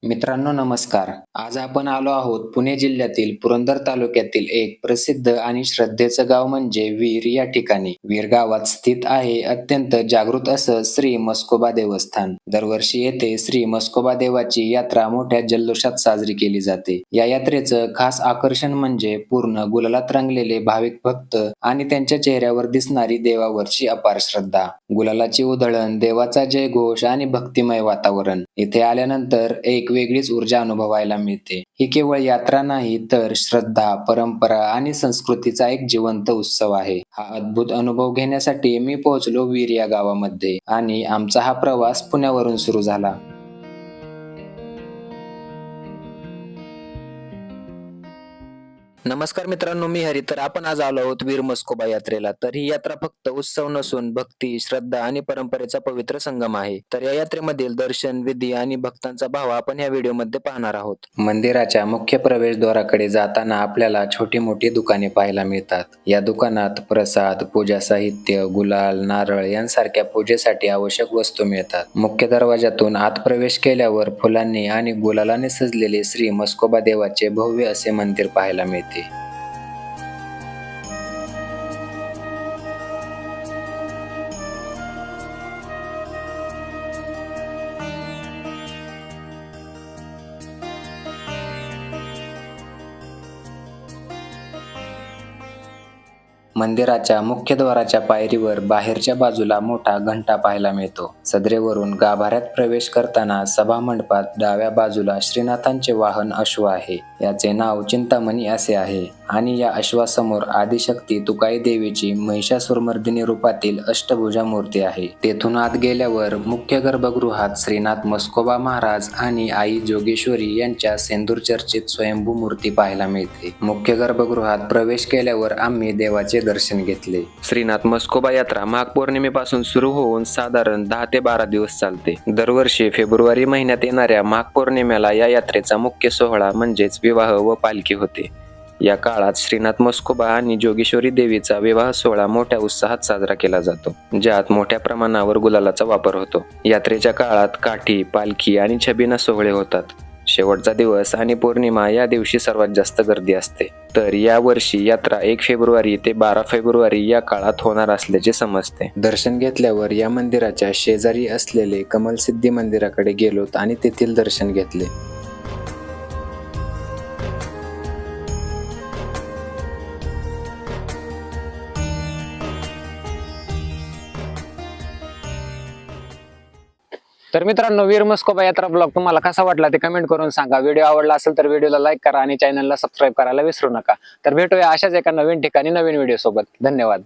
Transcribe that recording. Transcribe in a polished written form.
मित्रांनो नमस्कार. आज आपण आलो आहोत पुणे जिल्ह्यातील पुरंदर तालुक्यातील एक प्रसिद्ध आणि श्रद्धेचं गाव म्हणजे वीर या ठिकाणी. वीर गावात स्थित आहे अत्यंत जागृत असं श्री म्हस्कोबा देवस्थान. दरवर्षी येथे श्री म्हस्कोबा देवाची यात्रा मोठ्या जल्लोषात साजरी केली जाते. या यात्रेचं खास आकर्षण म्हणजे पूर्ण गुलालात रंगलेले भाविक भक्त आणि त्यांच्या चेहऱ्यावर दिसणारी देवावरची अपार श्रद्धा. गुलालाची उधळण, देवाचा जयघोष आणि भक्तिमय वातावरण. इथे आल्यानंतर एक वेगळीच ऊर्जा अनुभवायला मिळते. ही केवळ यात्रा नाही तर श्रद्धा, परंपरा आणि संस्कृतीचा एक जिवंत उत्सव आहे. हा अद्भुत अनुभव घेण्यासाठी मी पोहोचलो वीर या गावामध्ये आणि आमचा हा प्रवास पुण्यावरून सुरू झाला. नमस्कार मित्रांनो, मी हरी. तर आपण आज आलो आहोत वीर म्हस्कोबा यात्रेला. तर ही यात्रा फक्त उत्सव नसून भक्ती, श्रद्धा आणि परंपरेचा पवित्र संगम आहे. तर या यात्रेमधील दर्शन, विधी आणि भक्तांचा भाव आपण या व्हिडिओमध्ये पाहणार आहोत. मंदिराच्या मुख्य प्रवेशद्वाराकडे जाताना आपल्याला छोटी मोठी दुकाने पाहायला मिळतात. या दुकानात प्रसाद, पूजा साहित्य, गुलाल, नारळ यांसारख्या पूजेसाठी आवश्यक वस्तू मिळतात. मुख्य दरवाजातून आत प्रवेश केल्यावर फुलांनी आणि गुलालाने सजलेले श्री म्हस्कोबा देवाचे भव्य असे मंदिर पाहायला मिळते. मंदिराच्या मुख्य द्वाराच्या पायरीवर बाहेरच्या बाजूला मोठा घंटा पाहायला मिळतो. सदरेवरून गाभाऱ्यात प्रवेश करताना सभामंडपात डाव्या बाजूला श्रीनाथांचे वाहन अश्व आहे. याचे नाव चिंतामणी असे आहे आणि या अश्वासमोर आदिशक्ती तुकाई देवीची महिषासुरमर्दिनी रूपातील अष्टभुजा मूर्ती आहे. तेथून आत गेल्यावर मुख्य गर्भगृहात श्रीनाथ म्हस्कोबा महाराज आणि आई जोगेश्वरी यांच्या सेंदूर चर्चित स्वयंभू मूर्ती पाहायला मिळते. मुख्य गर्भगृहात प्रवेश केल्यावर आम्ही देवाचे दर्शन घेतले. श्रीनाथ म्हस्कोबा यात्रा माघ पौर्णिमेपासून सुरू होऊन साधारण 10 ते 12 दिवस चालते. दरवर्षी फेब्रुवारी महिन्यात येणाऱ्या माघ पौर्णिमेला या यात्रेचा मुख्य सोहळा म्हणजेच विवाह व पालखी होते. या काळात श्रीनाथ म्हस्कोबा आणि जोगेश्वरी देवीचा विवाह सोहळा मोठ्या उत्साहात साजरा केला जातो, ज्यात मोठ्या प्रमाणावर गुलालाचा वापर होतो. यात्रेच्या काळात काठी, पालखी आणि छबिना सोहळे होतात. शेवटचा दिवस आणि पौर्णिमा या दिवशी सर्वात जास्त गर्दी असते. तर या वर्षी यात्रा 1 फेब्रुवारी ते 12 फेब्रुवारी या काळात होणार असल्याचे समजते. दर्शन घेतल्यावर या मंदिराच्या शेजारी असलेले कमलसिद्धी मंदिराकडे गेलोत आणि तेथील दर्शन घेतले. तर मित्रांनो, वीर म्हस्कोबा यात्रा ब्लॉग तुम्हाला कसा वाटला ते कमेंट करून सांगा. व्हिडिओ आवडला असेल तर व्हिडिओला लाईक करा आणि चॅनलला सबस्क्राईब करायला विसरू नका. तर भेटूया अशाच एका नवीन ठिकाणी नवीन व्हिडिओ सोबत. धन्यवाद.